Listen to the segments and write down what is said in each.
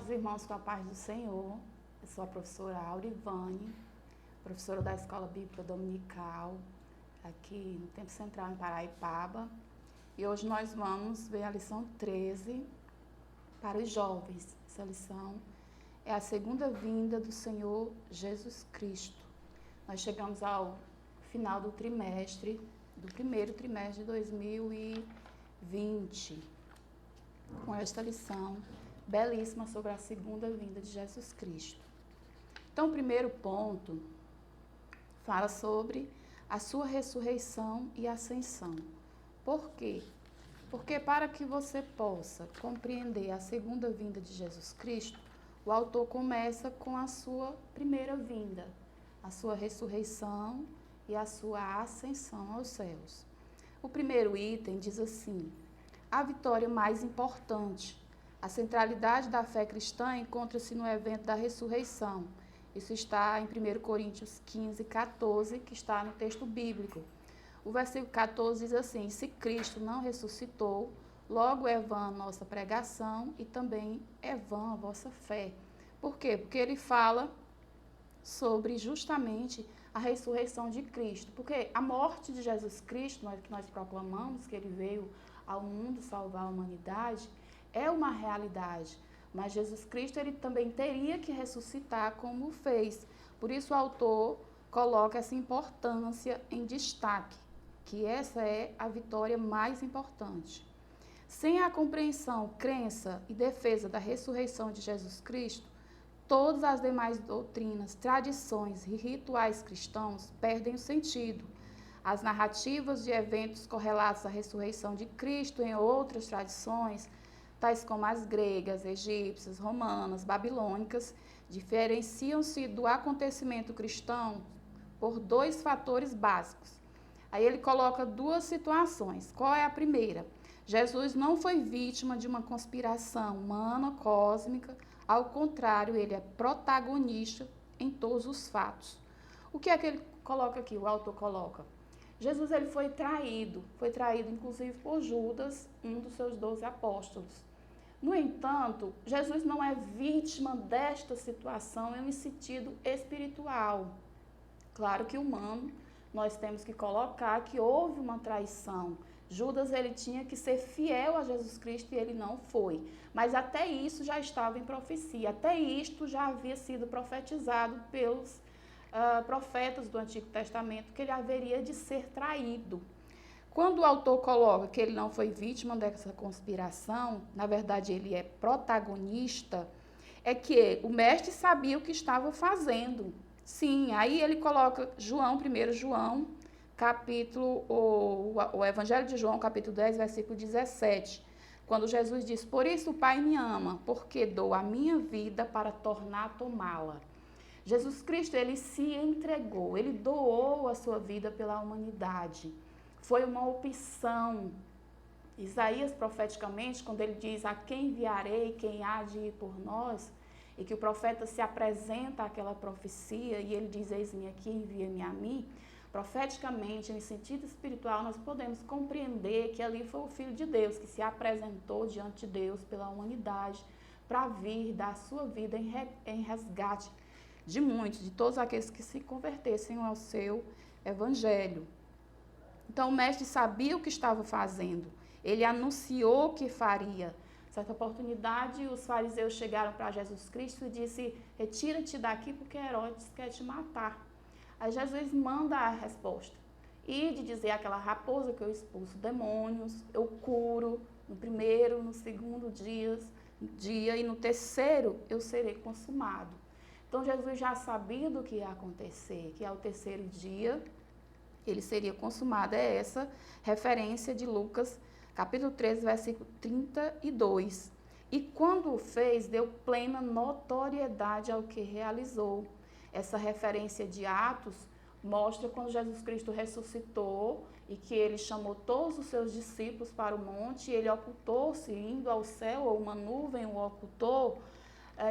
Amados irmãos, com a paz do Senhor, eu sou a professora Aurivane, professora da Escola Bíblica Dominical, aqui no Tempo Central, em Paraipaba. E hoje nós vamos ver a lição 13 para os jovens. Essa lição é a segunda vinda do Senhor Jesus Cristo. Nós chegamos ao final do trimestre, do primeiro trimestre de 2020, com esta lição belíssima sobre a segunda vinda de Jesus Cristo. Então, o primeiro ponto fala sobre a sua ressurreição e ascensão. Por quê? Porque para que você possa compreender a segunda vinda de Jesus Cristo, o autor começa com a sua primeira vinda, a sua ressurreição e a sua ascensão aos céus. O primeiro item diz assim: a vitória mais importante. A centralidade da fé cristã encontra-se no evento da ressurreição. Isso está em 1 Coríntios 15, 14, que está no texto bíblico. O versículo 14 diz assim: se Cristo não ressuscitou, logo é vã a nossa pregação e também é vã a vossa fé. Por quê? Porque ele fala sobre justamente a ressurreição de Cristo. Porque a morte de Jesus Cristo, que nós proclamamos que ele veio ao mundo salvar a humanidade, é uma realidade, mas Jesus Cristo ele também teria que ressuscitar como o fez. Por isso o autor coloca essa importância em destaque, que essa é a vitória mais importante. Sem a compreensão, crença e defesa da ressurreição de Jesus Cristo, todas as demais doutrinas, tradições e rituais cristãos perdem o sentido. As narrativas de eventos correlatos à ressurreição de Cristo em outras tradições, tais como as gregas, egípcias, romanas, babilônicas, diferenciam-se do acontecimento cristão por dois fatores básicos. Aí ele coloca duas situações. Qual é a primeira? Jesus não foi vítima de uma conspiração humana, cósmica, ao contrário, ele é protagonista em todos os fatos. O que é que ele coloca aqui, o autor coloca? Jesus ele foi traído inclusive por Judas, um dos seus 12 apóstolos. No entanto, Jesus não é vítima desta situação em um sentido espiritual. Claro que humano, nós temos que colocar que houve uma traição. Judas ele tinha que ser fiel a Jesus Cristo e ele não foi. Mas até isso já estava em profecia, até isto já havia sido profetizado pelos profetas do Antigo Testamento, que ele haveria de ser traído. Quando o autor coloca que ele não foi vítima dessa conspiração, na verdade ele é protagonista, é que o mestre sabia o que estava fazendo. Sim, aí ele coloca 1 João, capítulo, o Evangelho de João, capítulo 10, versículo 17, quando Jesus diz: por isso o Pai me ama, porque dou a minha vida para tornar a tomá-la. Jesus Cristo, ele se entregou, ele doou a sua vida pela humanidade. Foi uma opção. Isaías, profeticamente, quando ele diz: a quem enviarei, quem há de ir por nós, e que o profeta se apresenta àquela profecia, e ele diz: eis-me aqui, envia-me a mim, profeticamente, em sentido espiritual, nós podemos compreender que ali foi o Filho de Deus, que se apresentou diante de Deus pela humanidade, para vir dar a sua vida em resgate de muitos, de todos aqueles que se convertessem ao seu evangelho. Então, o mestre sabia o que estava fazendo. Ele anunciou o que faria. Certa oportunidade, os fariseus chegaram para Jesus Cristo e disse: retira-te daqui porque Herodes quer te matar. Aí Jesus manda a resposta. E de dizer àquela raposa que eu expulso demônios, eu curo no primeiro, no segundo dia e no terceiro eu serei consumado. Então, Jesus já sabia do que ia acontecer, que ao terceiro dia ele seria consumado. É essa referência de Lucas, capítulo 13, versículo 32. E quando o fez, deu plena notoriedade ao que realizou. Essa referência de Atos mostra quando Jesus Cristo ressuscitou e que ele chamou todos os seus discípulos para o monte, e ele ocultou-se, indo ao céu, ou uma nuvem o ocultou,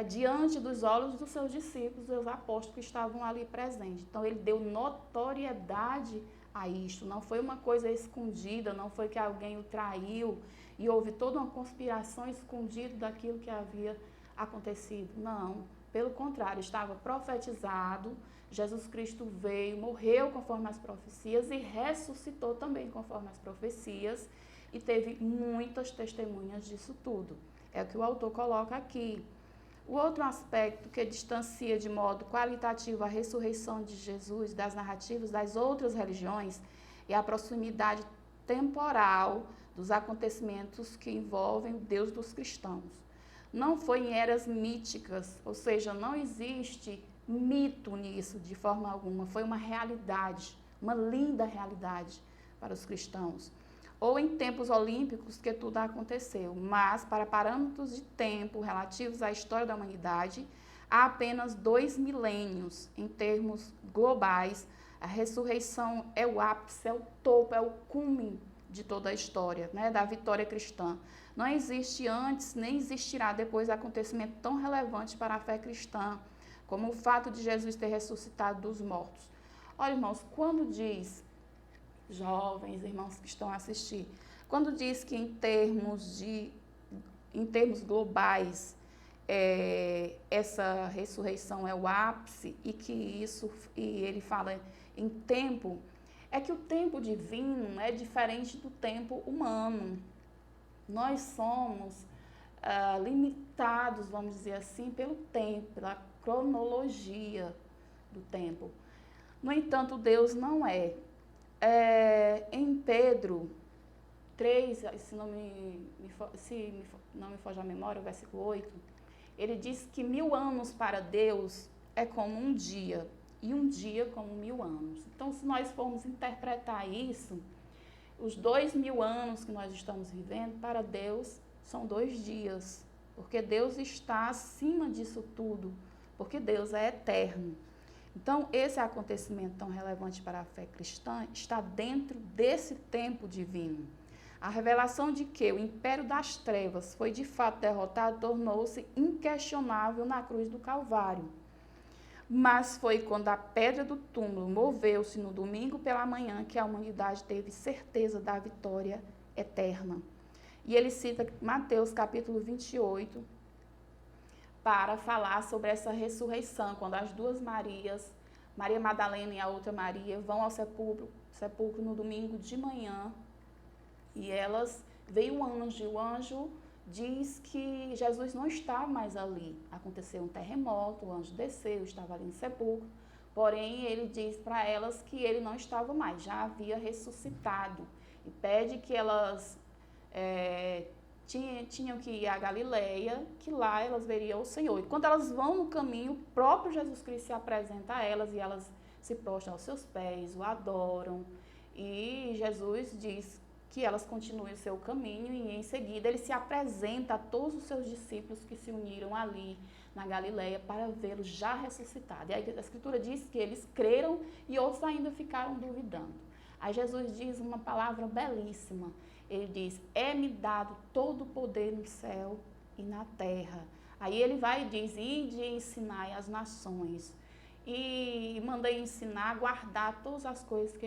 diante dos olhos dos seus discípulos, os apóstolos que estavam ali presentes. Então, ele deu notoriedade a isto. Não foi uma coisa escondida, não foi que alguém o traiu e houve toda uma conspiração escondida daquilo que havia acontecido. Não, pelo contrário, estava profetizado. Jesus Cristo veio, morreu conforme as profecias e ressuscitou também conforme as profecias, e teve muitas testemunhas disso tudo. É o que o autor coloca aqui. O outro aspecto que distancia de modo qualitativo a ressurreição de Jesus das narrativas das outras religiões é a proximidade temporal dos acontecimentos que envolvem o Deus dos cristãos. Não foi em eras míticas, ou seja, não existe mito nisso de forma alguma, foi uma realidade, uma linda realidade para os cristãos. Ou em tempos olímpicos que tudo aconteceu, mas para parâmetros de tempo relativos à história da humanidade, há apenas 2 milênios. Em termos globais, a ressurreição é o ápice, é o topo, é o cume de toda a história, né, da vitória cristã. Não existe antes, nem existirá depois acontecimento tão relevante para a fé cristã, como o fato de Jesus ter ressuscitado dos mortos. Olha, irmãos, quando diz, jovens, irmãos que estão a assistir, quando diz que em termos globais, essa ressurreição é o ápice e ele fala em tempo, é que o tempo divino é diferente do tempo humano. Nós somos limitados, vamos dizer assim, pelo tempo, pela cronologia do tempo. No entanto, Deus não é. Em Pedro 3, se não me foge a memória, o versículo 8, ele diz que 1000 anos para Deus é como um dia, e um dia como 1000 anos. Então, se nós formos interpretar isso, os 2000 anos que nós estamos vivendo, para Deus, são 2 dias, porque Deus está acima disso tudo, porque Deus é eterno. Então, esse acontecimento tão relevante para a fé cristã está dentro desse tempo divino. A revelação de que o império das trevas foi de fato derrotado tornou-se inquestionável na cruz do Calvário. Mas foi quando a pedra do túmulo moveu-se no domingo pela manhã que a humanidade teve certeza da vitória eterna. E ele cita Mateus capítulo 28 para falar sobre essa ressurreição, quando as 2 Marias, Maria Madalena e a outra Maria, vão ao sepulcro no domingo de manhã, e elas, veio um anjo, e o anjo diz que Jesus não estava mais ali. Aconteceu um terremoto, o anjo desceu, estava ali no sepulcro, porém ele diz para elas que ele não estava mais, já havia ressuscitado, e pede que elas tinham que ir à Galileia, que lá elas veriam o Senhor. E quando elas vão no caminho, o próprio Jesus Cristo se apresenta a elas, e elas se prostram aos seus pés, o adoram, e Jesus diz que elas continuem o seu caminho, e em seguida ele se apresenta a todos os seus discípulos que se uniram ali na Galileia para vê-lo já ressuscitado. E a Escritura diz que eles creram e outros ainda ficaram duvidando. Aí Jesus diz uma palavra belíssima. Ele diz, é-me dado todo o poder no céu e na terra. Aí ele vai e diz, ide e ensinai as nações. E mandei ensinar, guardar todas as coisas que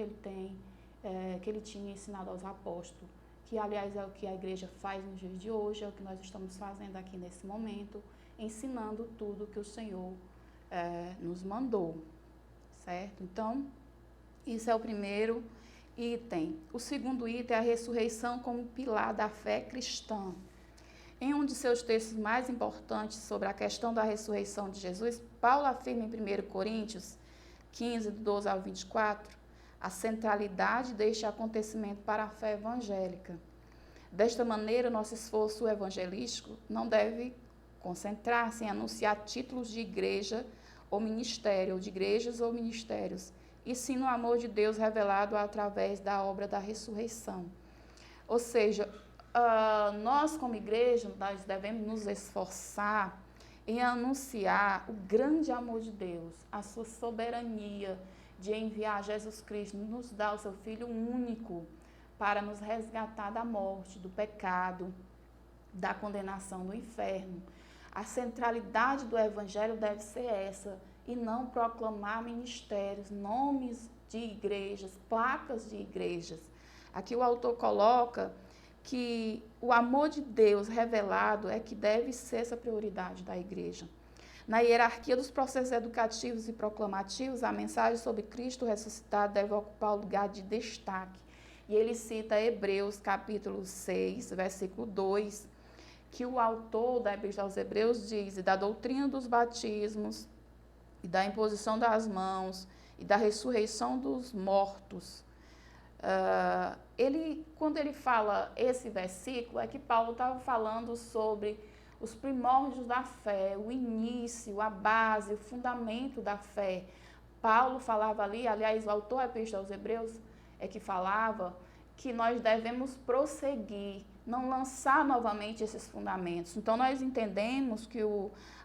ele tinha ensinado aos apóstolos, que aliás é o que a igreja faz nos dias de hoje, é o que nós estamos fazendo aqui nesse momento, ensinando tudo que o Senhor nos mandou, certo? Então, isso é o primeiro item. O segundo item é a ressurreição como pilar da fé cristã. Em um de seus textos mais importantes sobre a questão da ressurreição de Jesus, Paulo afirma em 1 Coríntios 15, do 12 ao 24, a centralidade deste acontecimento para a fé evangélica. Desta maneira, nosso esforço evangelístico não deve concentrar-se em anunciar títulos de igreja ou ministério, ou de igrejas ou ministérios, e sim no amor de Deus revelado através da obra da ressurreição. Ou seja, nós como igreja, nós devemos nos esforçar em anunciar o grande amor de Deus, a sua soberania de enviar Jesus Cristo, nos dar o seu Filho único para nos resgatar da morte, do pecado, da condenação do inferno. A centralidade do Evangelho deve ser essa, e não proclamar ministérios, nomes de igrejas, placas de igrejas. Aqui o autor coloca que o amor de Deus revelado é que deve ser essa prioridade da igreja. Na hierarquia dos processos educativos e proclamativos, a mensagem sobre Cristo ressuscitado deve ocupar o lugar de destaque. E ele cita Hebreus, capítulo 6, versículo 2, que o autor da Epístola aos Hebreus diz: e da doutrina dos batismos, e da imposição das mãos, e da ressurreição dos mortos. Quando ele fala esse versículo, é que Paulo estava falando sobre os primórdios da fé, o início, a base, o fundamento da fé. Paulo falava ali, aliás, o autor da Epístola aos Hebreus é que falava que nós devemos prosseguir, não lançar novamente esses fundamentos. Então, nós entendemos que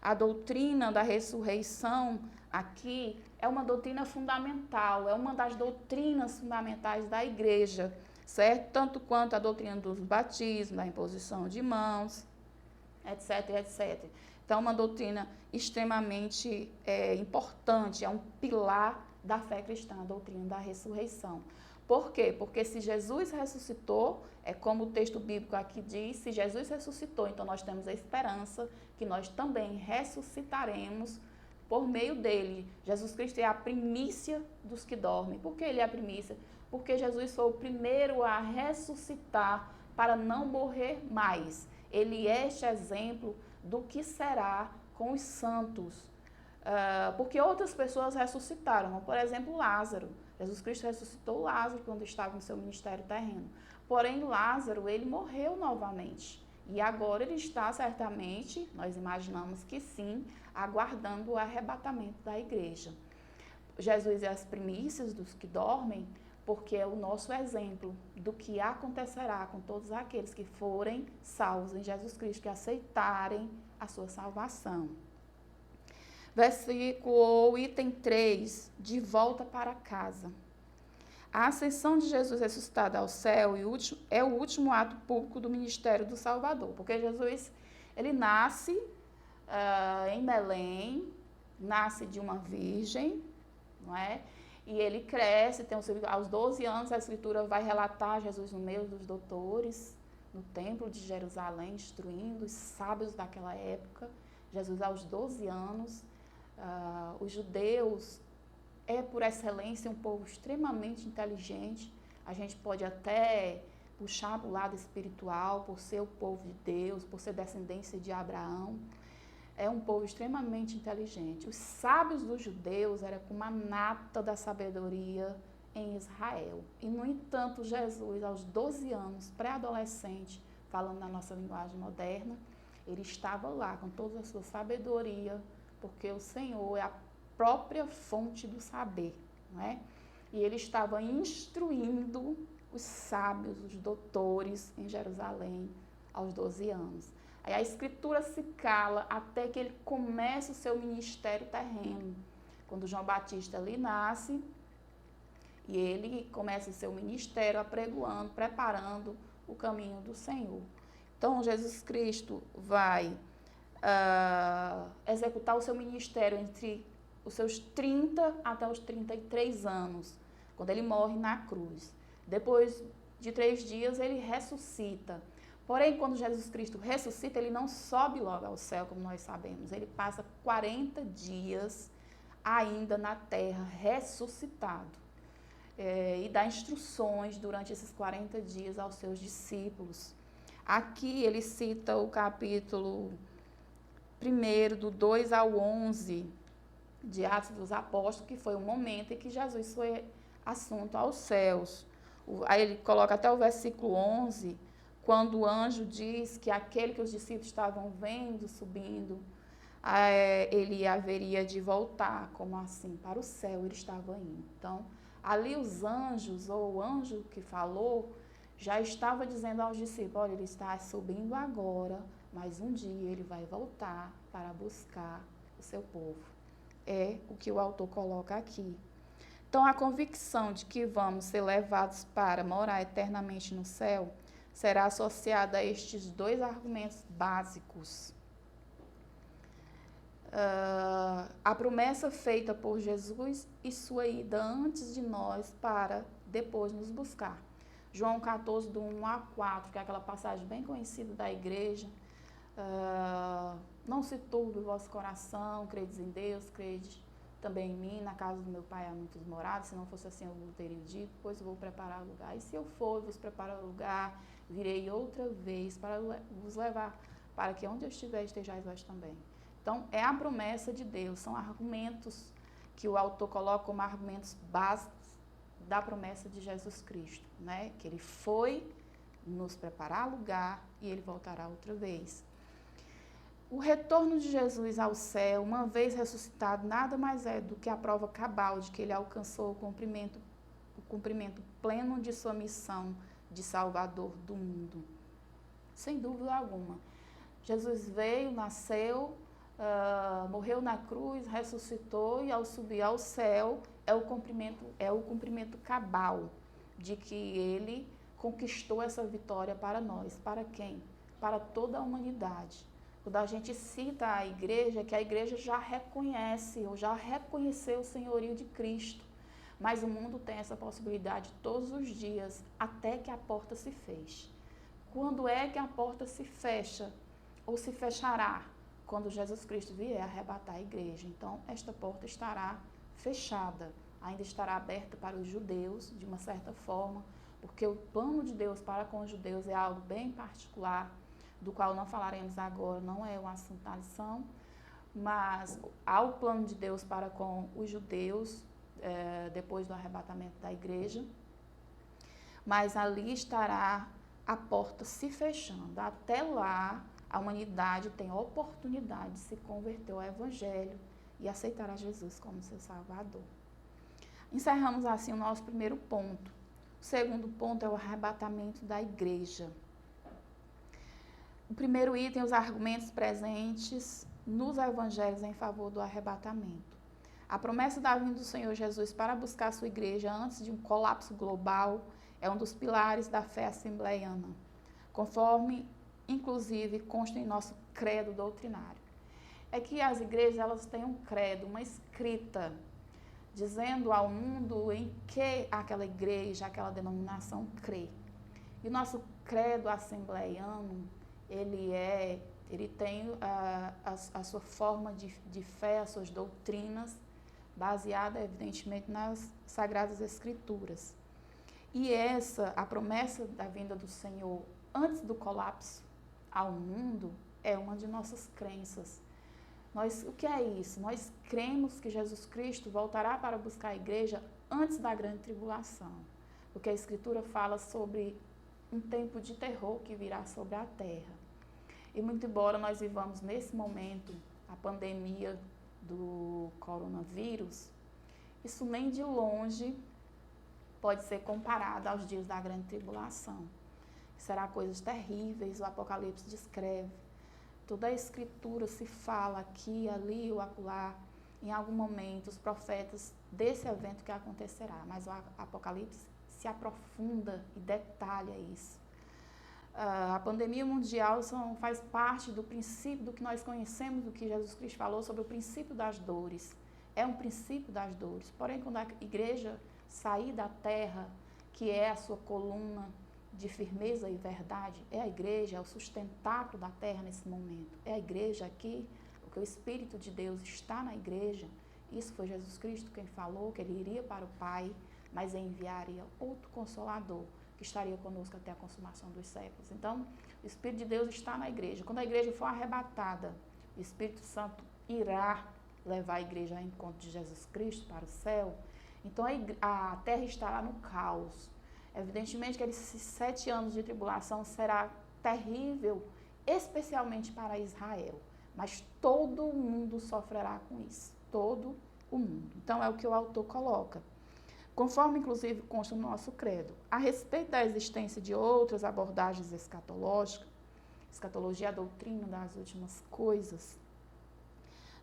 a doutrina da ressurreição aqui é uma doutrina fundamental, é uma das doutrinas fundamentais da igreja, certo? Tanto quanto a doutrina dos batismos, da imposição de mãos, etc, etc. Então, é uma doutrina extremamente importante, é um pilar da fé cristã, a doutrina da ressurreição. Por quê? Porque se Jesus ressuscitou, é como o texto bíblico aqui diz, se Jesus ressuscitou, então nós temos a esperança que nós também ressuscitaremos por meio dele. Jesus Cristo é a primícia dos que dormem. Por que ele é a primícia? Porque Jesus foi o primeiro a ressuscitar para não morrer mais. Ele é este exemplo do que será com os santos. Porque outras pessoas ressuscitaram, como por exemplo Lázaro. Jesus Cristo ressuscitou Lázaro quando estava no seu ministério terreno. Porém, Lázaro, ele morreu novamente. E agora ele está certamente, nós imaginamos que sim, aguardando o arrebatamento da igreja. Jesus é as primícias dos que dormem, porque é o nosso exemplo do que acontecerá com todos aqueles que forem salvos em Jesus Cristo, que aceitarem a sua salvação. Versículo item 3, de volta para casa. A ascensão de Jesus ressuscitado ao céu é o último ato público do ministério do Salvador, porque Jesus, ele nasce em Belém, nasce de uma virgem, não é? E ele cresce, aos 12 anos a Escritura vai relatar Jesus no meio dos doutores, no templo de Jerusalém, instruindo os sábios daquela época. Jesus aos 12 anos, os judeus por excelência um povo extremamente inteligente. A gente pode até puxar para o lado espiritual, por ser o povo de Deus, por ser descendência de Abraão. É um povo extremamente inteligente. Os sábios dos judeus eram como a nata da sabedoria em Israel. E, no entanto, Jesus, aos 12 anos, pré-adolescente, falando na nossa linguagem moderna, ele estava lá com toda a sua sabedoria, porque o Senhor é a própria fonte do saber, não é? E ele estava instruindo os sábios, os doutores em Jerusalém aos 12 anos. Aí a Escritura se cala até que ele comece o seu ministério terreno. Quando João Batista ali nasce, e ele começa o seu ministério apregoando, preparando o caminho do Senhor. Então, Jesus Cristo vai executar o seu ministério entre os seus 30 até os 33 anos, quando ele morre na cruz. Depois de 3 dias, ele ressuscita. Porém, quando Jesus Cristo ressuscita, ele não sobe logo ao céu, como nós sabemos. Ele passa 40 dias ainda na terra, ressuscitado. E dá instruções durante esses 40 dias aos seus discípulos. Aqui ele cita o capítulo 1, do 2 ao 11, de Atos dos Apóstolos, que foi o momento em que Jesus foi assunto aos céus. Aí ele coloca até o versículo 11, quando o anjo diz que aquele que os discípulos estavam vendo subindo, ele haveria de voltar, como assim, para o céu ele estava indo. Então, ali os anjos, ou o anjo que falou, já estava dizendo aos discípulos, olha, ele está subindo agora, mas um dia ele vai voltar para buscar o seu povo. É o que o autor coloca aqui. Então, a convicção de que vamos ser levados para morar eternamente no céu será associada a estes 2 argumentos básicos. A promessa feita por Jesus e sua ida antes de nós para depois nos buscar. João 14, do 1 a 4, que é aquela passagem bem conhecida da igreja. Não se turbe o vosso coração, credes em Deus, credes também em mim, na casa do meu pai há muitos morados, se não fosse assim eu não teria dito, pois vou preparar lugar. E se eu for, vos preparar lugar, virei outra vez para vos levar, para que onde eu estiver, estejais vós também. Então, é a promessa de Deus, são argumentos que o autor coloca como argumentos básicos da promessa de Jesus Cristo, né? Que ele foi nos preparar lugar e ele voltará outra vez. O retorno de Jesus ao céu, uma vez ressuscitado, nada mais é do que a prova cabal de que ele alcançou o cumprimento pleno de sua missão de Salvador do mundo. Sem dúvida alguma. Jesus veio, nasceu, morreu na cruz, ressuscitou e ao subir ao céu é o cumprimento cabal de que ele conquistou essa vitória para nós. Para quem? Para toda a humanidade. Quando a gente cita a igreja, que a igreja já reconhece ou já reconheceu o senhorio de Cristo, mas o mundo tem essa possibilidade todos os dias, até que a porta se feche. Quando é que a porta se fecha ou se fechará? Quando Jesus Cristo vier arrebatar a igreja. Então, esta porta estará fechada, ainda estará aberta para os judeus, de uma certa forma, porque o plano de Deus para com os judeus é algo bem particular, do qual não falaremos agora, não é um assunto da lição, mas há o plano de Deus para com os judeus, depois do arrebatamento da igreja, mas ali estará a porta se fechando. Até lá, a humanidade tem a oportunidade de se converter ao Evangelho e aceitar a Jesus como seu Salvador. Encerramos assim o nosso primeiro ponto. O segundo ponto é o arrebatamento da igreja. O primeiro item, os argumentos presentes nos evangelhos em favor do arrebatamento. A promessa da vinda do Senhor Jesus para buscar a sua igreja antes de um colapso global é um dos pilares da fé assembleiana, conforme, inclusive, consta em nosso credo doutrinário. É que as igrejas elas têm um credo, uma escrita, dizendo ao mundo em que aquela igreja, aquela denominação crê. E o nosso credo assembleiano, ele tem a sua forma de fé, as suas doutrinas, baseada, evidentemente, nas Sagradas Escrituras. E a promessa da vinda do Senhor antes do colapso ao mundo, é uma de nossas crenças. O que é isso? Nós cremos que Jesus Cristo voltará para buscar a igreja antes da grande tribulação, porque a Escritura fala sobre um tempo de terror que virá sobre a terra. E muito embora nós vivamos nesse momento a pandemia do coronavírus, isso nem de longe pode ser comparado aos dias da grande tribulação. Será coisas terríveis, o Apocalipse descreve. Toda a Escritura se fala aqui, ali ou acolá, em algum momento, os profetas desse evento que acontecerá. Mas o Apocalipse se aprofunda e detalha isso. A pandemia mundial faz parte do princípio do que nós conhecemos, do que Jesus Cristo falou sobre o princípio das dores. É um princípio das dores. Porém, quando a igreja sair da terra, que é a sua coluna de firmeza e verdade, é a igreja, é o sustentáculo da terra nesse momento. É a igreja aqui, porque o Espírito de Deus está na igreja. Isso foi Jesus Cristo quem falou, que ele iria para o Pai, mas enviaria outro Consolador, que estaria conosco até a consumação dos séculos. Então, o Espírito de Deus está na igreja. Quando a igreja for arrebatada, o Espírito Santo irá levar a igreja ao encontro de Jesus Cristo para o céu. Então, a terra estará no caos. Evidentemente que esses 7 anos de tribulação será terrível, especialmente para Israel. Mas todo o mundo sofrerá com isso. Todo o mundo. Então, é o que o autor coloca. Conforme, inclusive, consta no nosso credo. A respeito da existência de outras abordagens escatológicas, escatologia é a doutrina das últimas coisas,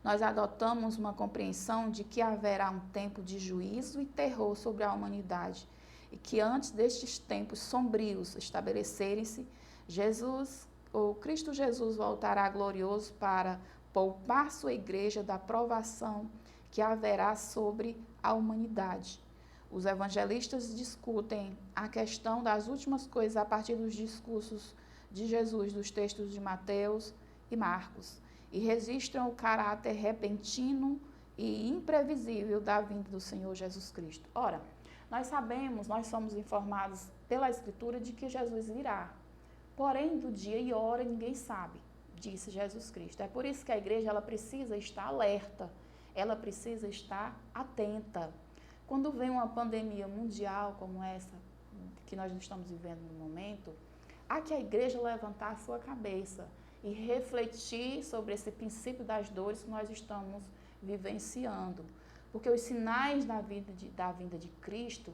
nós adotamos uma compreensão de que haverá um tempo de juízo e terror sobre a humanidade e que antes destes tempos sombrios estabelecerem-se, Cristo Jesus voltará glorioso para poupar sua igreja da provação que haverá sobre a humanidade. Os evangelistas discutem a questão das últimas coisas a partir dos discursos de Jesus, dos textos de Mateus e Marcos, e registram o caráter repentino e imprevisível da vinda do Senhor Jesus Cristo. Ora, nós sabemos, nós somos informados pela Escritura de que Jesus virá. Porém, do dia e hora ninguém sabe, disse Jesus Cristo. É por isso que a igreja ela precisa estar alerta, ela precisa estar atenta. Quando vem uma pandemia mundial como essa que nós estamos vivendo no momento, há que a igreja levantar a sua cabeça e refletir sobre esse princípio das dores que nós estamos vivenciando. Porque os sinais da vinda de Cristo,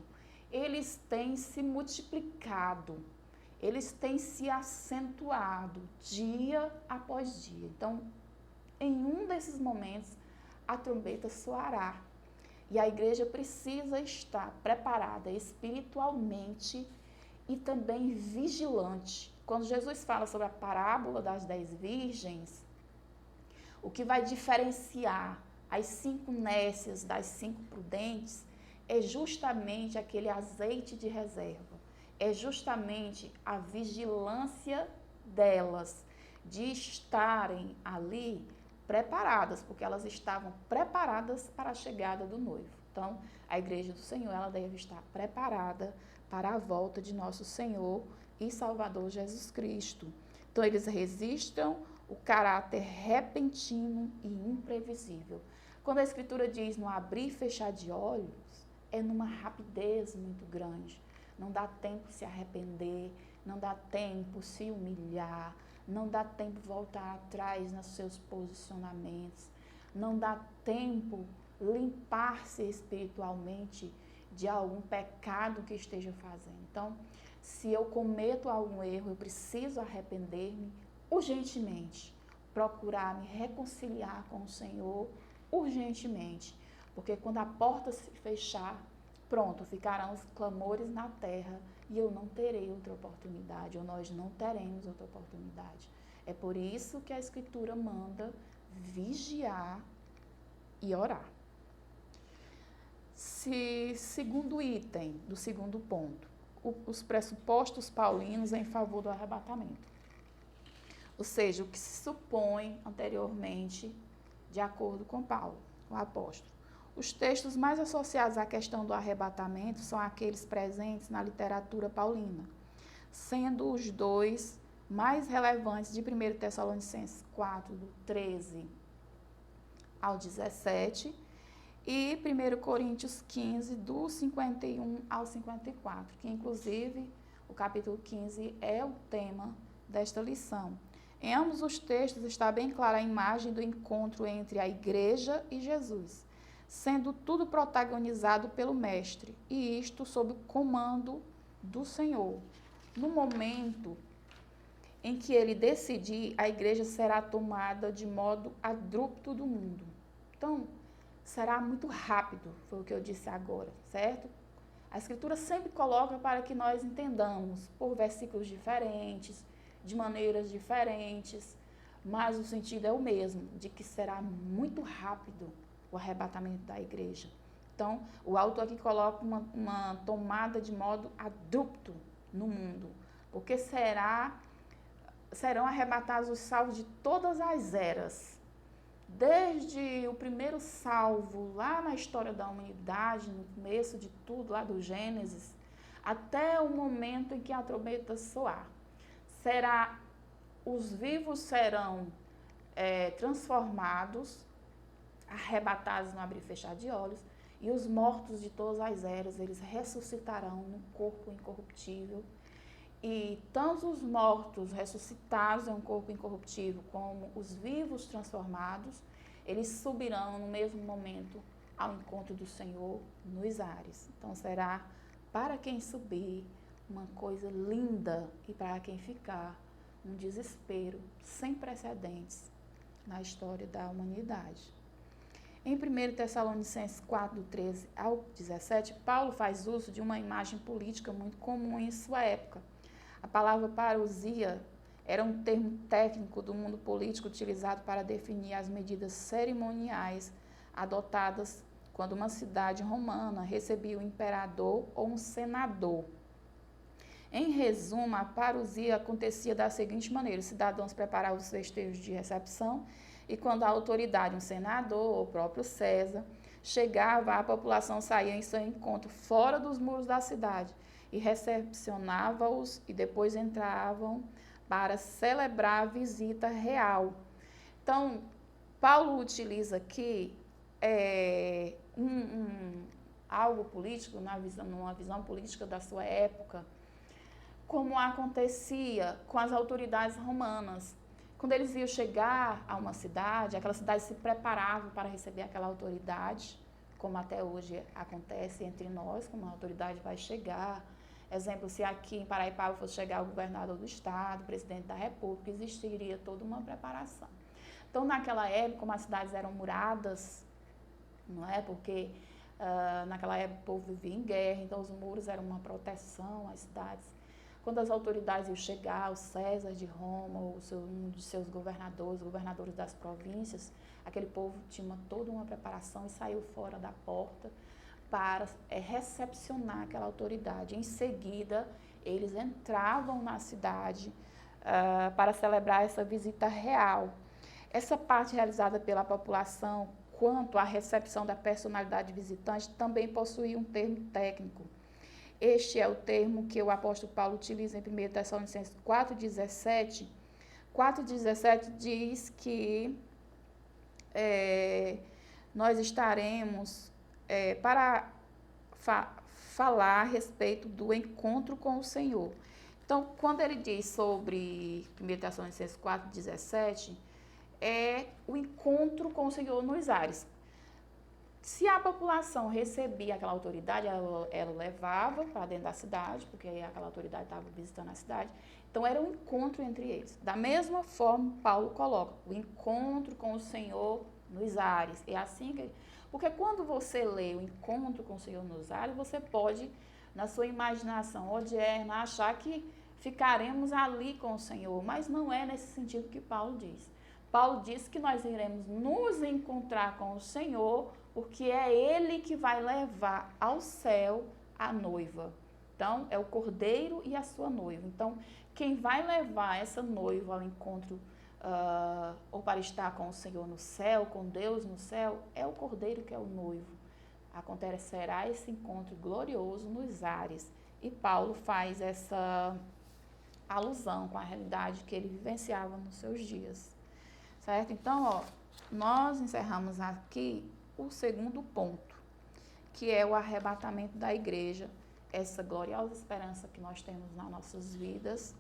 eles têm se multiplicado, eles têm se acentuado dia após dia. Então, em um desses momentos, a trombeta soará. E a igreja precisa estar preparada espiritualmente e também vigilante. Quando Jesus fala sobre a parábola das 10 virgens, o que vai diferenciar as 5 nécias das 5 prudentes é justamente aquele azeite de reserva, é justamente a vigilância delas, de estarem ali preparadas, porque elas estavam preparadas para a chegada do noivo. Então, a igreja do Senhor, ela deve estar preparada para a volta de nosso Senhor e Salvador Jesus Cristo. Então, eles resistam o caráter repentino e imprevisível. Quando a Escritura diz no abrir e fechar de olhos, é numa rapidez muito grande. Não dá tempo de se arrepender, não dá tempo de se humilhar, não dá tempo de voltar atrás nos seus posicionamentos, não dá tempo limpar-se espiritualmente de algum pecado que esteja fazendo. Então, se eu cometo algum erro, eu preciso arrepender-me urgentemente, procurar me reconciliar com o Senhor urgentemente, porque quando a porta se fechar, pronto, ficarão os clamores na terra e eu não terei outra oportunidade, ou nós não teremos outra oportunidade. É por isso que a Escritura manda vigiar e orar. Segundo item do segundo ponto, os pressupostos paulinos em favor do arrebatamento. Ou seja, o que se supõe anteriormente, de acordo com Paulo, o apóstolo. Os textos mais associados à questão do arrebatamento são aqueles presentes na literatura paulina, sendo os dois mais relevantes de 1 Tessalonicenses 4, do 13 ao 17, e 1 Coríntios 15, do 51 ao 54, que inclusive o capítulo 15 é o tema desta lição. Em ambos os textos está bem clara a imagem do encontro entre a igreja e Jesus, sendo tudo protagonizado pelo Mestre, e isto sob o comando do Senhor. No momento em que ele decidir, a igreja será tomada de modo abrupto do mundo. Então, será muito rápido, foi o que eu disse agora, certo? A Escritura sempre coloca para que nós entendamos, por versículos diferentes, de maneiras diferentes, mas o sentido é o mesmo, de que será muito rápido o arrebatamento da igreja. Então, o autor aqui coloca uma tomada de modo abrupto no mundo, porque serão arrebatados os salvos de todas as eras, desde o primeiro salvo lá na história da humanidade, no começo de tudo, lá do Gênesis, até o momento em que a trombeta soar. Os vivos serão transformados, arrebatados no abrir e fechar de olhos, e os mortos de todas as eras, eles ressuscitarão no corpo incorruptível. E tanto os mortos ressuscitados em um corpo incorruptível, como os vivos transformados, eles subirão no mesmo momento ao encontro do Senhor nos ares. Então será para quem subir uma coisa linda e para quem ficar um desespero sem precedentes na história da humanidade. Em 1 Tessalonicenses 4, do 13 ao 17, Paulo faz uso de uma imagem política muito comum em sua época. A palavra parousia era um termo técnico do mundo político utilizado para definir as medidas cerimoniais adotadas quando uma cidade romana recebia um imperador ou um senador. Em resumo, a parousia acontecia da seguinte maneira: os cidadãos preparavam os festejos de recepção e quando a autoridade, um senador ou o próprio César, chegava, a população saía em seu encontro fora dos muros da cidade e recepcionava-os e depois entravam para celebrar a visita real. Então, Paulo utiliza aqui algo político, numa visão política da sua época, como acontecia com as autoridades romanas. Quando eles iam chegar a uma cidade, aquela cidade se preparava para receber aquela autoridade, como até hoje acontece entre nós, como a autoridade vai chegar. Exemplo, se aqui em Paraipaba fosse chegar o governador do estado, o presidente da república, existiria toda uma preparação. Então, naquela época, como as cidades eram muradas, não é? Porque naquela época o povo vivia em guerra, então os muros eram uma proteção às cidades. Quando as autoridades iam chegar, o César de Roma, ou um de seus governadores das províncias, aquele povo tinha toda uma preparação e saiu fora da porta para recepcionar aquela autoridade. Em seguida, eles entravam na cidade para celebrar essa visita real. Essa parte realizada pela população quanto à recepção da personalidade visitante também possui um termo técnico. Este é o termo que o apóstolo Paulo utiliza em 1 Tessalonicenses 4,17. 4,17 diz que nós estaremos para falar a respeito do encontro com o Senhor. Então, quando ele diz sobre 1 Tessalonicenses 4,17, é o encontro com o Senhor nos ares. Se a população recebia aquela autoridade, ela levava para dentro da cidade, porque aí aquela autoridade estava visitando a cidade. Então, era um encontro entre eles. Da mesma forma, Paulo coloca o encontro com o Senhor nos ares. É assim que... Porque quando você lê o encontro com o Senhor nos ares, você pode, na sua imaginação odierna, achar que ficaremos ali com o Senhor. Mas não é nesse sentido que Paulo diz. Paulo diz que nós iremos nos encontrar com o Senhor, porque é Ele que vai levar ao céu a noiva. Então, é o cordeiro e a sua noiva. Então, quem vai levar essa noiva ao encontro, ou para estar com o Senhor no céu, com Deus no céu, é o cordeiro que é o noivo. Acontecerá esse encontro glorioso nos ares. E Paulo faz essa alusão com a realidade que ele vivenciava nos seus dias. Certo? Então, nós encerramos aqui o segundo ponto, que é o arrebatamento da igreja, essa gloriosa esperança que nós temos nas nossas vidas.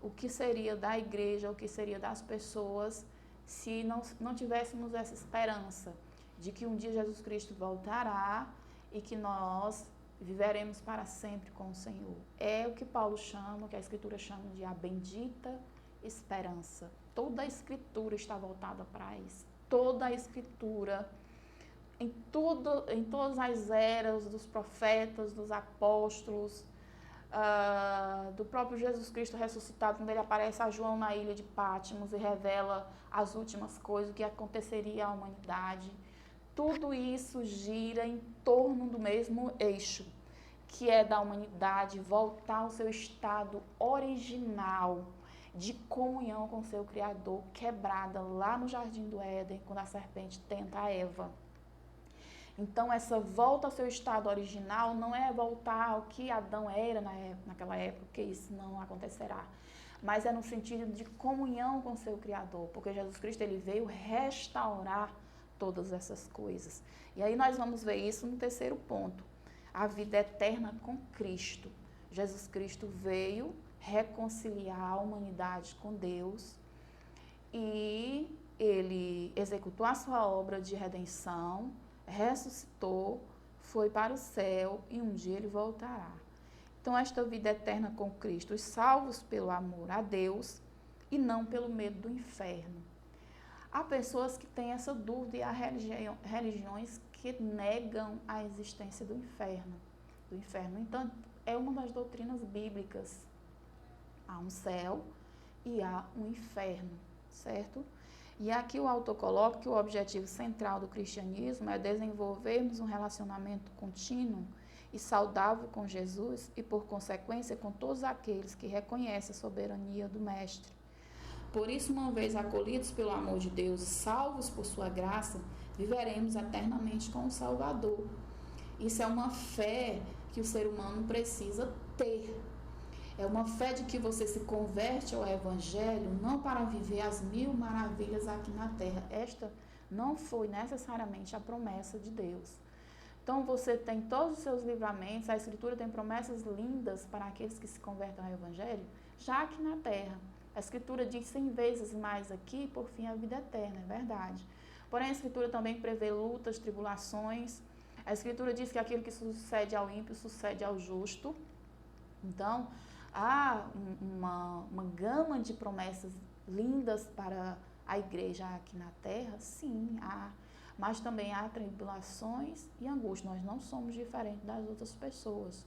O que seria da igreja, o que seria das pessoas se não tivéssemos essa esperança de que um dia Jesus Cristo voltará e que nós viveremos para sempre com o Senhor. É o que Paulo chama, que a Escritura chama de a bendita esperança. Toda a Escritura está voltada para isso. Toda a Escritura, em todas as eras dos profetas, dos apóstolos, do próprio Jesus Cristo ressuscitado, quando ele aparece a João na ilha de Patmos e revela as últimas coisas, o que aconteceria à humanidade. Tudo isso gira em torno do mesmo eixo, que é da humanidade voltar ao seu estado original, de comunhão com seu Criador, quebrada lá no Jardim do Éden, quando a serpente tenta a Eva. Então, essa volta ao seu estado original não é voltar ao que Adão era naquela época, porque isso não acontecerá. Mas é no sentido de comunhão com seu Criador, porque Jesus Cristo ele veio restaurar todas essas coisas. E aí nós vamos ver isso no terceiro ponto, a vida eterna com Cristo. Jesus Cristo veio reconciliar a humanidade com Deus e ele executou a sua obra de redenção, ressuscitou, foi para o céu e um dia ele voltará. Então, esta vida eterna com Cristo, os salvos pelo amor a Deus e não pelo medo do inferno. Há pessoas que têm essa dúvida e há religiões que negam a existência do inferno. Então, é uma das doutrinas bíblicas. Há um céu e há um inferno, certo? E aqui o autor coloca que o objetivo central do cristianismo é desenvolvermos um relacionamento contínuo e saudável com Jesus e, por consequência, com todos aqueles que reconhecem a soberania do Mestre. Por isso, uma vez acolhidos pelo amor de Deus e salvos por sua graça, viveremos eternamente com o Salvador. Isso é uma fé que o ser humano precisa ter. É uma fé de que você se converte ao Evangelho não para viver as 1000 maravilhas aqui na terra. Esta não foi necessariamente a promessa de Deus. Então você tem todos os seus livramentos, a Escritura tem promessas lindas para aqueles que se convertem ao Evangelho, já aqui na terra. A Escritura diz 100 vezes mais aqui, por fim, a vida eterna, é verdade. Porém, a Escritura também prevê lutas, tribulações. A Escritura diz que aquilo que sucede ao ímpio, sucede ao justo. Então, há uma gama de promessas lindas para a igreja aqui na terra, sim, há. Mas também há tribulações e angústia. Nós não somos diferentes das outras pessoas.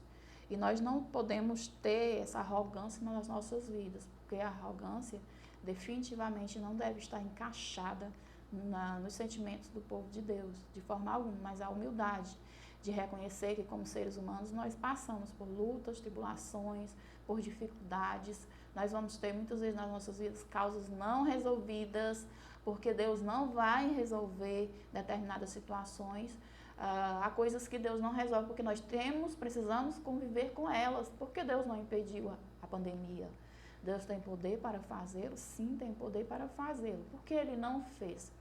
E nós não podemos ter essa arrogância nas nossas vidas, porque a arrogância definitivamente não deve estar encaixada nos sentimentos do povo de Deus, de forma alguma, mas a humildade de reconhecer que como seres humanos nós passamos por lutas, tribulações, por dificuldades, nós vamos ter muitas vezes nas nossas vidas causas não resolvidas, porque Deus não vai resolver determinadas situações. Há coisas que Deus não resolve porque nós precisamos conviver com elas, porque Deus não impediu a pandemia. Deus tem poder para fazê-lo? Sim, tem poder para fazê-lo. Por que Ele não fez?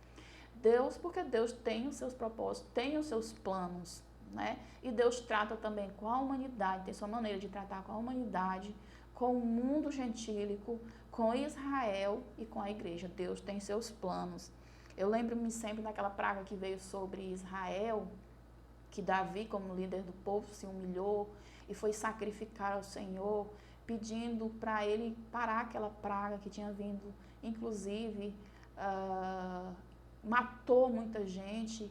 Porque Deus tem os seus propósitos, tem os seus planos, né? E Deus trata também com a humanidade, tem sua maneira de tratar com a humanidade, com o mundo gentílico, com Israel e com a igreja. Deus tem seus planos. Eu lembro-me sempre daquela praga que veio sobre Israel, que Davi, como líder do povo, se humilhou e foi sacrificar ao Senhor, pedindo para ele parar aquela praga que tinha vindo, inclusive, matou muita gente.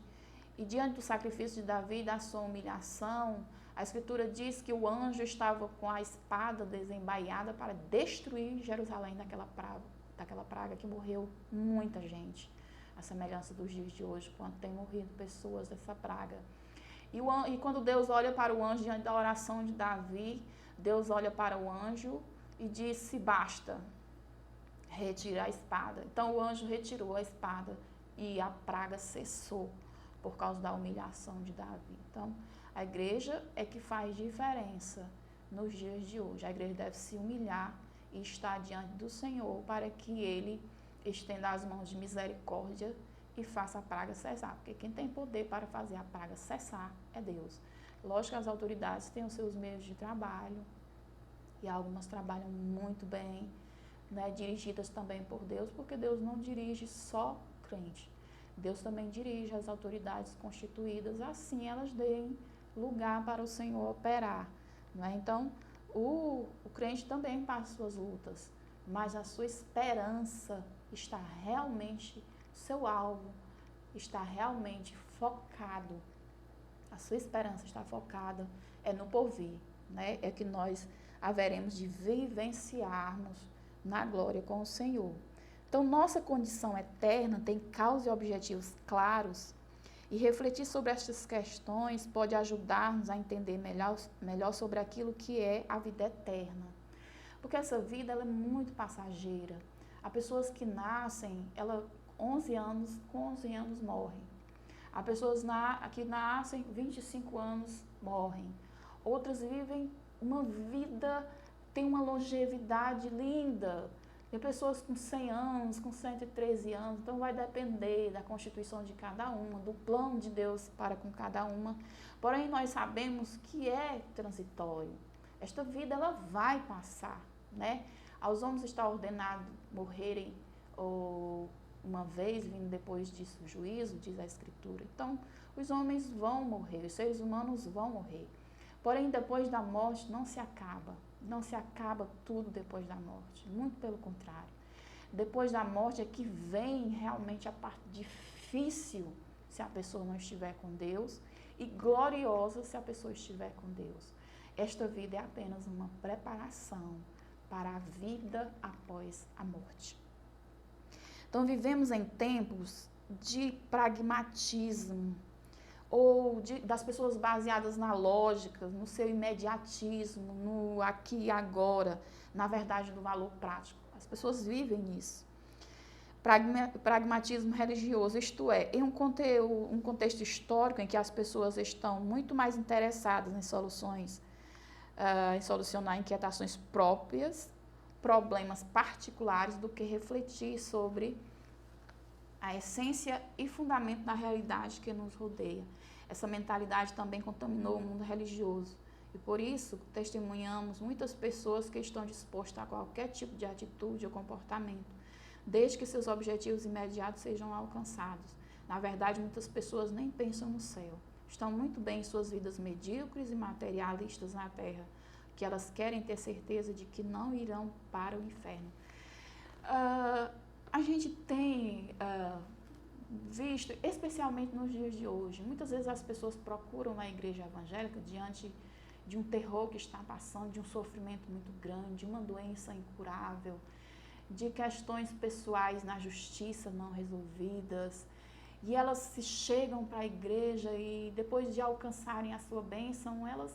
E diante do sacrifício de Davi, da sua humilhação, a Escritura diz que o anjo estava com a espada desembaiada para destruir Jerusalém daquela praga que morreu muita gente. A semelhança dos dias de hoje, quando tem morrido pessoas dessa praga. E quando Deus olha para o anjo diante da oração de Davi, Deus olha para o anjo e disse: basta, retira a espada. Então o anjo retirou a espada e a praga cessou por causa da humilhação de Davi. Então, a igreja é que faz diferença nos dias de hoje. A igreja deve se humilhar e estar diante do Senhor para que Ele estenda as mãos de misericórdia e faça a praga cessar. Porque quem tem poder para fazer a praga cessar é Deus. Lógico que as autoridades têm os seus meios de trabalho, e algumas trabalham muito bem, né, dirigidas também por Deus, porque Deus não dirige só crente. Deus também dirige as autoridades constituídas, assim elas deem lugar para o Senhor operar. Né? Então, o crente também passa suas lutas, mas a sua esperança está realmente, seu alvo está realmente focado. A sua esperança está focada no porvir, né? É que nós haveremos de vivenciarmos na glória com o Senhor. Então, nossa condição eterna tem causa e objetivos claros, e refletir sobre estas questões pode ajudar-nos a entender melhor sobre aquilo que é a vida eterna. Porque essa vida ela é muito passageira. Há pessoas que nascem, com 11 anos morrem. Há pessoas que nascem, 25 anos morrem. Outras vivem uma vida, têm uma longevidade linda. Tem pessoas com 100 anos, com 113 anos, então vai depender da constituição de cada uma, do plano de Deus para com cada uma. Porém, nós sabemos que é transitório. Esta vida, ela vai passar, né? Aos homens está ordenado morrerem uma vez, vindo depois disso o juízo, diz a Escritura. Então, os homens vão morrer, os seres humanos vão morrer. Porém, depois da morte não se acaba. Não se acaba tudo depois da morte, muito pelo contrário. Depois da morte é que vem realmente a parte difícil, se a pessoa não estiver com Deus, e gloriosa se a pessoa estiver com Deus. Esta vida é apenas uma preparação para a vida após a morte. Então, vivemos em tempos de pragmatismo, ou das pessoas baseadas na lógica, no seu imediatismo, no aqui e agora, na verdade do valor prático. As pessoas vivem isso. Pragmatismo religioso, isto é, em um contexto histórico em que as pessoas estão muito mais interessadas em soluções, em solucionar inquietações próprias, problemas particulares, do que refletir sobre a essência e fundamento da realidade que nos rodeia. Essa mentalidade também contaminou o mundo religioso. E por isso, testemunhamos muitas pessoas que estão dispostas a qualquer tipo de atitude ou comportamento, desde que seus objetivos imediatos sejam alcançados. Na verdade, muitas pessoas nem pensam no céu. Estão muito bem em suas vidas medíocres e materialistas na terra, que elas querem ter certeza de que não irão para o inferno. A gente tem visto, especialmente nos dias de hoje, muitas vezes as pessoas procuram na igreja evangélica diante de um terror que está passando, de um sofrimento muito grande, de uma doença incurável, de questões pessoais na justiça não resolvidas, e elas se chegam para a igreja e depois de alcançarem a sua bênção, elas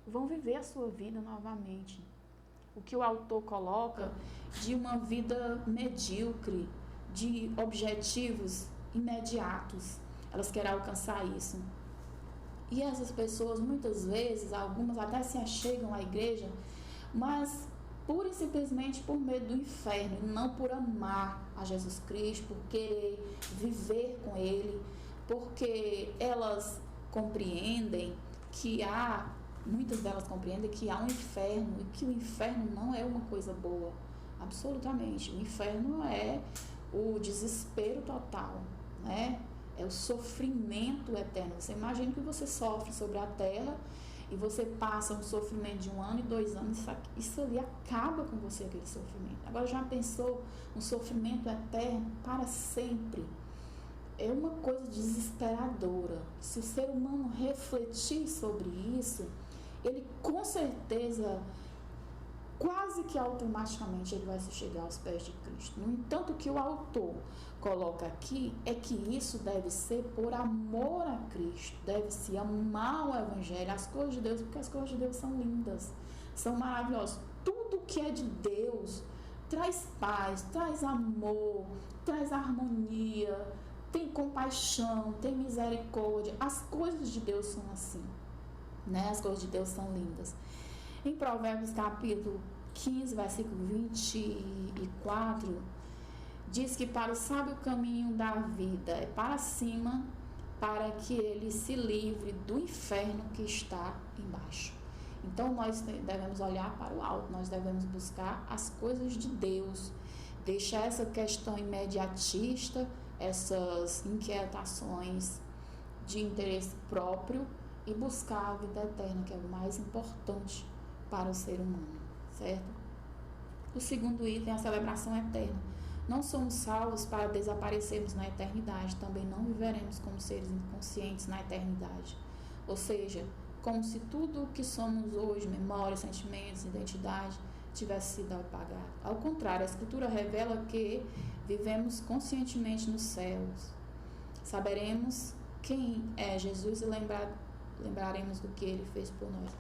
vão viver a sua vida novamente. O que o autor coloca de uma vida medíocre, de objetivos imediatos. Elas querem alcançar isso. E essas pessoas, muitas vezes, algumas até se achegam à igreja, mas pura e simplesmente por medo do inferno, e não por amar a Jesus Cristo, por querer viver com Ele, porque elas compreendem que muitas delas compreendem que há um inferno, e que o inferno não é uma coisa boa, absolutamente. O inferno é o desespero total, né? É o sofrimento eterno. Você imagina que você sofre sobre a terra e você passa um sofrimento de 1 ano e 2 anos, isso ali acaba com você, aquele sofrimento. Agora, já pensou um sofrimento eterno para sempre? É uma coisa desesperadora. Se o ser humano refletir sobre isso, ele com certeza, quase que automaticamente, ele vai se chegar aos pés de Cristo. No entanto, o que o autor coloca aqui é que isso deve ser por amor a Cristo, deve-se amar o Evangelho, as coisas de Deus, porque as coisas de Deus são lindas, são maravilhosas. Tudo que é de Deus traz paz, traz amor, traz harmonia, tem compaixão, tem misericórdia. As coisas de Deus são assim, né? As coisas de Deus são lindas. Em Provérbios capítulo 15, versículo 24, diz que para o sábio o caminho da vida é para cima, para que ele se livre do inferno que está embaixo. Então, nós devemos olhar para o alto, nós devemos buscar as coisas de Deus, deixar essa questão imediatista, essas inquietações de interesse próprio e buscar a vida eterna, que é o mais importante para o ser humano, certo? O segundo item é a celebração eterna. Não somos salvos para desaparecermos na eternidade, também não viveremos como seres inconscientes na eternidade. Ou seja, como se tudo o que somos hoje, memória, sentimentos, identidade, tivesse sido apagado. Ao contrário, a Escritura revela que vivemos conscientemente nos céus. Saberemos quem é Jesus e lembraremos do que Ele fez por nós.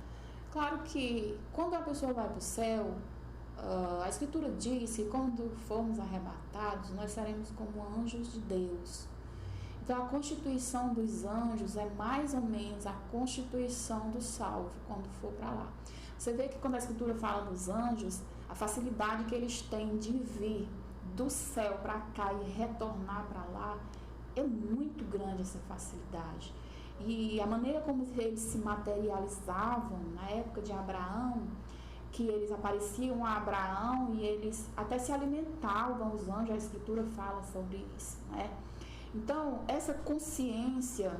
Claro que quando a pessoa vai para o céu, a Escritura diz que quando formos arrebatados, nós seremos como anjos de Deus. Então, a constituição dos anjos é mais ou menos a constituição do salvo, quando for para lá. Você vê que quando a Escritura fala dos anjos, a facilidade que eles têm de vir do céu para cá e retornar para lá, é muito grande essa facilidade. E a maneira como eles se materializavam na época de Abraão, que eles apareciam a Abraão e eles até se alimentavam, os anjos, a Escritura fala sobre isso, né? Então, essa consciência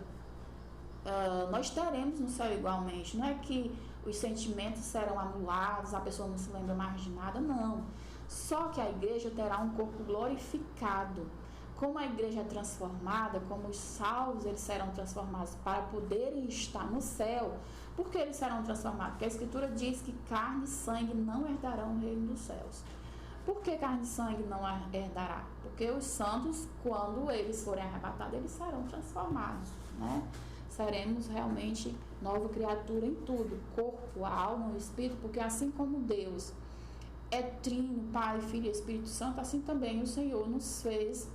nós teremos no céu igualmente. Não é que os sentimentos serão anulados, a pessoa não se lembra mais de nada, não. Só que a igreja terá um corpo glorificado. Como a igreja é transformada, como os salvos eles serão transformados para poderem estar no céu. Por que eles serão transformados? Porque a Escritura diz que carne e sangue não herdarão o reino dos céus. Por que carne e sangue não herdará? Porque porque os santos, quando eles forem arrebatados, eles serão transformados, né? Seremos realmente nova criatura em tudo, corpo, alma, espírito, porque assim como Deus é trino, Pai, Filho e Espírito Santo, assim também o Senhor nos fez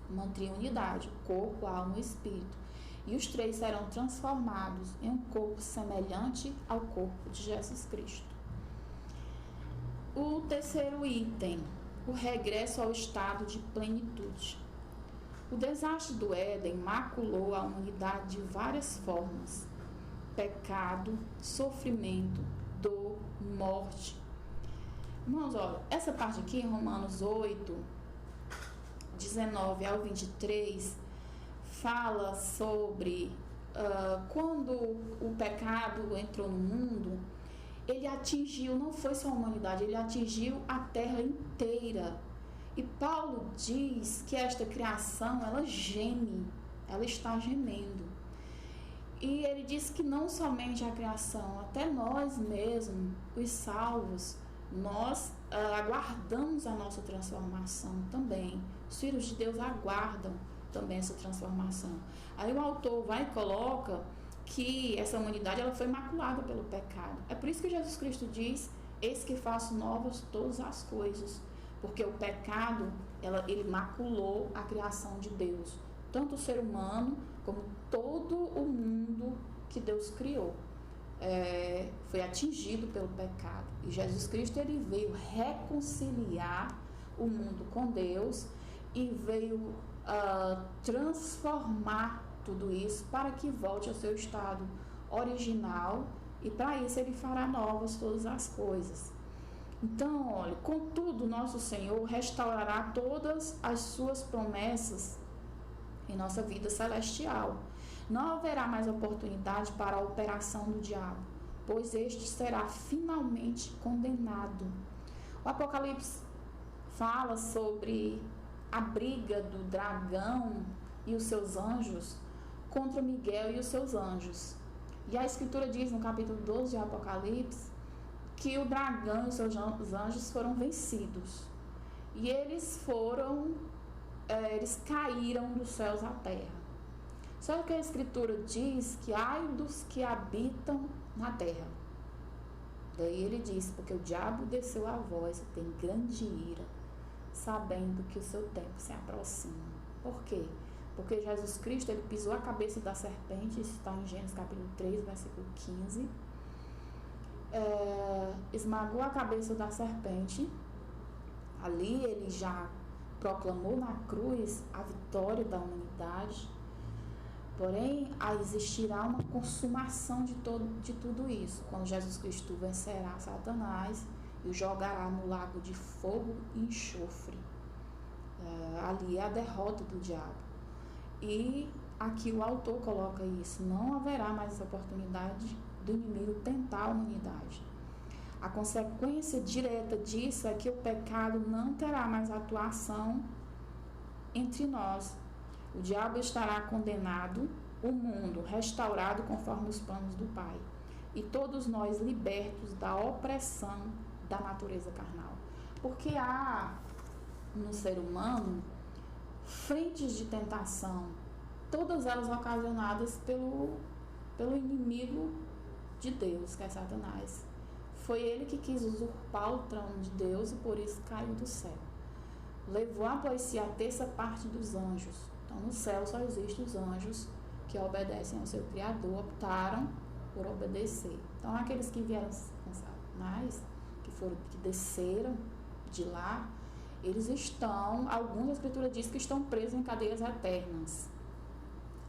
uma triunidade, corpo, alma e espírito. E os três serão transformados em um corpo semelhante ao corpo de Jesus Cristo. O terceiro item, o regresso ao estado de plenitude. O desastre do Éden maculou a humanidade de várias formas: pecado, sofrimento, dor, morte. Irmãos, olha, essa parte aqui em Romanos 8, 19 ao 23, fala sobre quando o pecado entrou no mundo, ele atingiu, não foi só a humanidade, ele atingiu a terra inteira. E Paulo diz que esta criação, ela geme, ela está gemendo. E ele diz que não somente a criação, até nós mesmos, os salvos, nós aguardamos a nossa transformação também. Os filhos de Deus aguardam também essa transformação. Aí o autor vai e coloca que essa humanidade ela foi maculada pelo pecado. É por isso que Jesus Cristo diz: eis que faço novas todas as coisas. Porque o pecado, ele maculou a criação de Deus. Tanto o ser humano, como todo o mundo que Deus criou. Foi atingido pelo pecado. E Jesus Cristo, ele veio reconciliar o mundo com Deus e veio transformar tudo isso para que volte ao seu estado original. E para isso ele fará novas todas as coisas. Então, olha, contudo, nosso Senhor restaurará todas as suas promessas em nossa vida celestial. Não haverá mais oportunidade para a operação do diabo, pois este será finalmente condenado. O Apocalipse fala sobre a briga do dragão e os seus anjos contra Miguel e os seus anjos. E a Escritura diz no capítulo 12 de Apocalipse que o dragão e os seus anjos foram vencidos. E eles caíram dos céus à terra. Só que a Escritura diz que ai dos que habitam na terra. Daí ele diz: porque o diabo desceu a voz e tem grande ira, sabendo que o seu tempo se aproxima. Por quê? Porque Jesus Cristo, ele pisou a cabeça da serpente, isso está em Gênesis capítulo 3, versículo 15. Esmagou a cabeça da serpente. Ali ele já proclamou na cruz a vitória da humanidade. Porém, existirá uma consumação de tudo isso, quando Jesus Cristo vencerá Satanás e o jogará no lago de fogo e enxofre. Ali é a derrota do diabo. E aqui o autor coloca isso: não haverá mais essa oportunidade do inimigo tentar a humanidade. A consequência direta disso é que o pecado não terá mais atuação entre nós. O diabo estará condenado, o mundo restaurado conforme os planos do Pai, e todos nós libertos da opressão da natureza carnal. Porque há no ser humano frentes de tentação, todas elas ocasionadas pelo inimigo de Deus, que é Satanás. Foi ele que quis usurpar o trono de Deus e por isso caiu do céu. Levou após si a terça parte dos anjos. Então no céu só existem os anjos que obedecem ao seu Criador, optaram por obedecer. Então aqueles que vieram com Satanás, que desceram de lá, eles estão, alguns a Escritura diz que estão presos em cadeias eternas.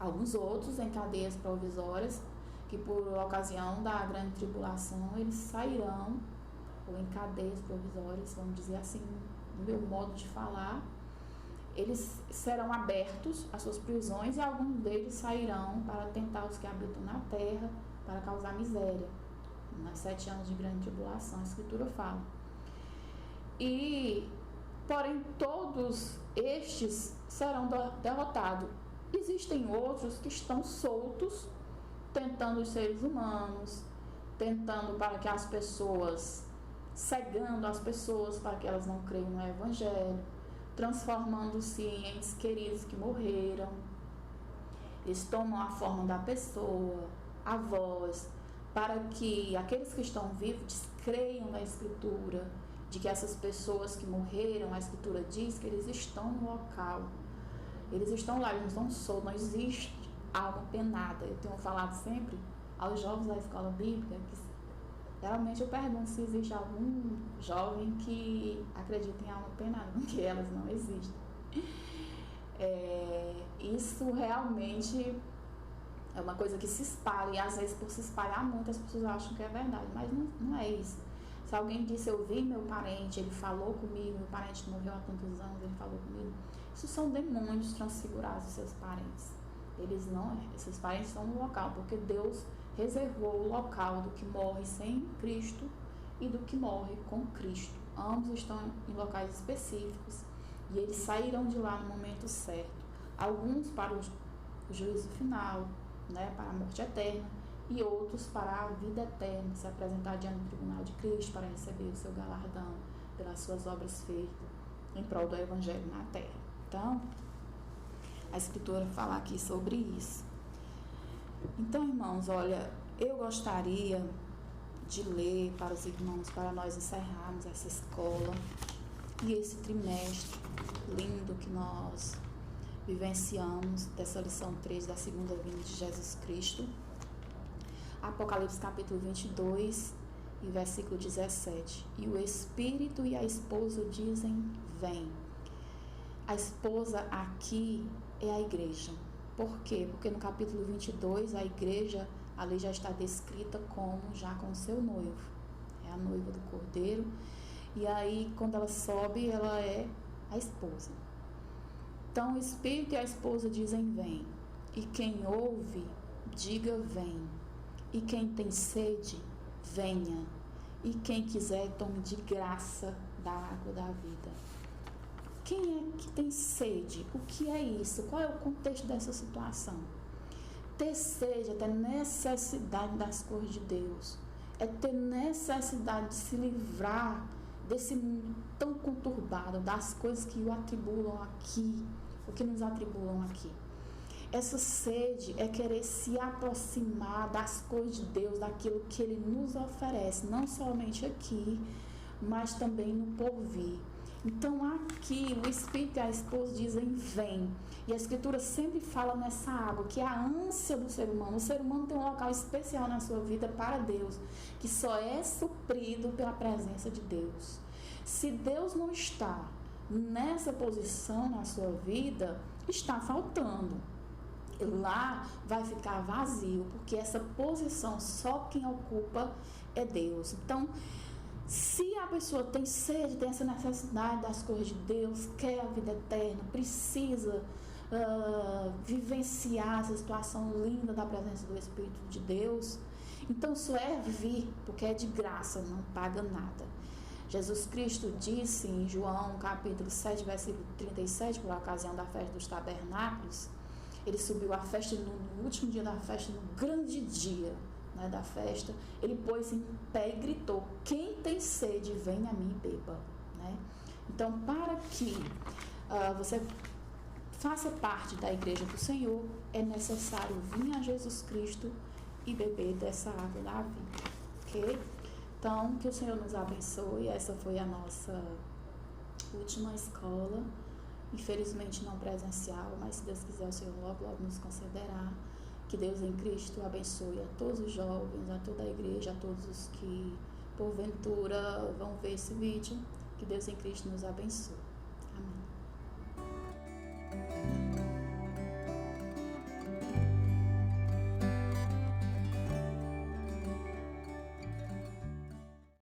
Alguns outros em cadeias provisórias, que por ocasião da grande tribulação eles sairão, ou em cadeias provisórias, vamos dizer assim, no meu modo de falar, eles serão abertos às suas prisões e alguns deles sairão para tentar os que habitam na terra, para causar miséria. Nas 7 anos de grande tribulação, a Escritura fala. Porém, todos estes serão derrotados. Existem outros que estão soltos, tentando os seres humanos, tentando para que as pessoas, cegando as pessoas para que elas não creiam no Evangelho, transformando-se em entes queridos que morreram. Eles tomam a forma da pessoa, a voz, para que aqueles que estão vivos creiam na Escritura, de que essas pessoas que morreram, a Escritura diz que eles estão no local. Eles estão lá, eles não estão soltos, não existe alma penada. Eu tenho falado sempre aos jovens da escola bíblica que geralmente eu pergunto se existe algum jovem que acredita em alma penada, porque elas não existem. Isso realmente é uma coisa que se espalha, e às vezes por se espalhar muito as pessoas acham que é verdade, mas não é isso. Se alguém disse, eu vi meu parente, ele falou comigo, meu parente morreu há tantos anos, ele falou comigo, isso são demônios transfigurados dos seus parentes. Eles não, esses parentes estão no local, porque Deus reservou o local do que morre sem Cristo e do que morre com Cristo. Ambos estão em locais específicos e eles sairão de lá no momento certo. Alguns para o juízo final, né, para a morte eterna, e outros para a vida eterna, se apresentar diante do tribunal de Cristo para receber o seu galardão pelas suas obras feitas em prol do Evangelho na terra. Então, a Escritura fala aqui sobre isso. Então, irmãos, olha, eu gostaria de ler para os irmãos, para nós encerrarmos essa escola e esse trimestre lindo que nós vivenciamos dessa lição 3 da segunda vinda de Jesus Cristo. Apocalipse capítulo 22 e versículo 17. E o Espírito e a esposa dizem, vem. A esposa aqui é a igreja. Por quê? Porque no capítulo 22 a igreja ali já está descrita como já com o seu noivo. É a noiva do Cordeiro. E aí quando ela sobe, ela é a esposa. Então o Espírito e a esposa dizem, vem. E quem ouve, diga, vem. E quem tem sede, venha. E quem quiser, tome de graça da água da vida. Quem é que tem sede? O que é isso? Qual é o contexto dessa situação? Ter sede é ter necessidade das coisas de Deus. É ter necessidade de se livrar desse mundo tão conturbado, das coisas que o atribulam aqui, o que nos atribulam aqui. Essa sede é querer se aproximar das coisas de Deus, daquilo que Ele nos oferece, não somente aqui, mas também no porvir. Então aqui o Espírito e a esposa dizem, vem. E a Escritura sempre fala nessa água, que é a ânsia do ser humano. O ser humano tem um local especial na sua vida para Deus, que só é suprido pela presença de Deus. Se Deus não está nessa posição na sua vida, está faltando. Lá vai ficar vazio, porque essa posição só quem ocupa é Deus. Então, se a pessoa tem sede, tem essa necessidade das coisas de Deus, quer a vida eterna, precisa vivenciar essa situação linda da presença do Espírito de Deus, então só é vir, porque é de graça, não paga nada. Jesus Cristo disse em João capítulo 7, versículo 37, por ocasião da festa dos tabernáculos, ele subiu à festa no último dia da festa, no grande dia, né, da festa, ele pôs em pé e gritou, quem tem sede, venha a mim e beba. Né? Então, para que você faça parte da igreja do Senhor, é necessário vir a Jesus Cristo e beber dessa água da vida. Ok? Então, que o Senhor nos abençoe. Essa foi a nossa última escola. Infelizmente não presencial, mas se Deus quiser o Senhor logo nos concederá. Que Deus em Cristo abençoe a todos os jovens, a toda a igreja, a todos os que porventura vão ver esse vídeo. Que Deus em Cristo nos abençoe. Amém.